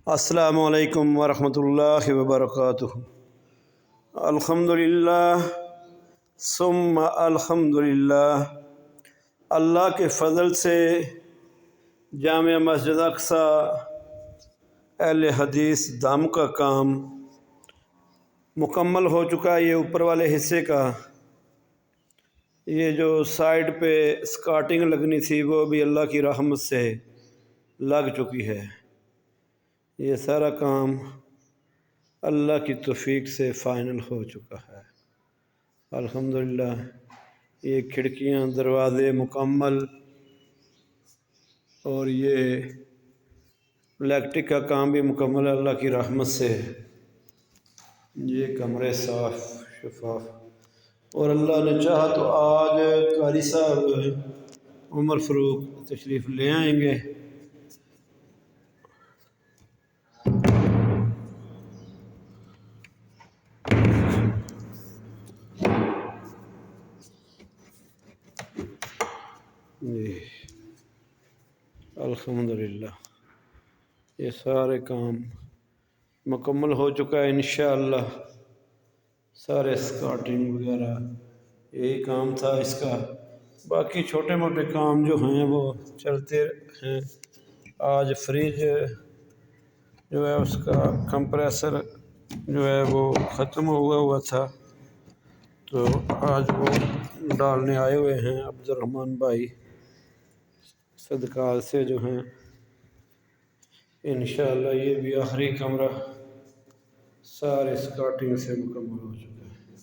السلام علیکم ورحمۃ اللہ وبرکاتہ۔ الحمدللہ ثم الحمدللہ۔ اللہ کے فضل سے جامع مسجد اقصیٰ اہل حدیث دام کا کام مکمل ہو چکا ہے۔ یہ اوپر والے حصے کا، یہ جو سائڈ پہ اسکارٹنگ لگنی تھی وہ بھی اللہ کی رحمت سے لگ چکی ہے۔ یہ سارا کام اللہ کی توفیق سے فائنل ہو چکا ہے الحمدللہ۔ یہ کھڑکیاں دروازے مکمل، اور یہ الیکٹرک کا کام بھی مکمل ہے اللہ کی رحمت سے۔ یہ کمرے صاف شفاف، اور اللہ نے چاہا تو آج قاری صاحب عمر فاروق تشریف لے آئیں گے۔ الحمدللہ یہ سارے کام مکمل ہو چکا ہے انشاءاللہ۔ سارے اسکارٹنگ وغیرہ یہی کام تھا اس کا، باقی چھوٹے موٹے کام جو ہیں وہ چلتے ہیں۔ آج فریج جو ہے اس کا کمپریسر جو ہے وہ ختم ہوا تھا، تو آج وہ ڈالنے آئے ہوئے ہیں عبدالرحمن بھائی صدقات سے جو ہیں انشاءاللہ۔ یہ بھی آخری کمرہ سارے اسکارٹنگ سے مکمل ہو چکا ہے،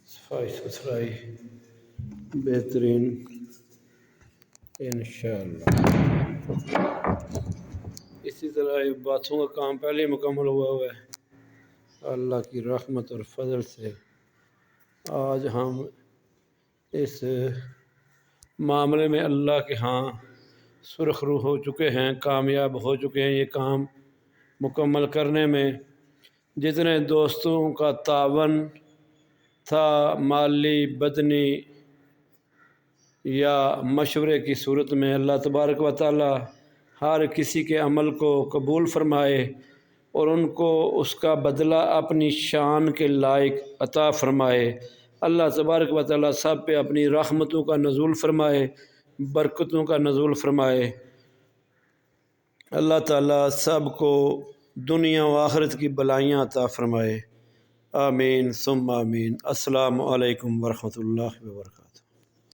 صفائی ستھرائی بہترین انشاءاللہ۔ اسی طرح باتھوں کا کام پہلے مکمل ہوا ہے اللہ کی رحمت اور فضل سے۔ آج ہم اس معاملے میں اللہ کے ہاں سرخ رو ہو چکے ہیں، کامیاب ہو چکے ہیں۔ یہ کام مکمل کرنے میں جتنے دوستوں کا تعاون تھا، مالی بدنی یا مشورے کی صورت میں، اللہ تبارک و تعالی ہر کسی کے عمل کو قبول فرمائے اور ان کو اس کا بدلہ اپنی شان کے لائق عطا فرمائے۔ اللہ تبارک و تعالی سب پہ اپنی رحمتوں کا نزول فرمائے، برکتوں کا نزول فرمائے۔ اللہ تعالی سب کو دنیا و آخرت کی بلائیاں عطا فرمائے، آمین ثم آمین۔ السلام علیکم ورحمۃ اللہ وبرکاتہ۔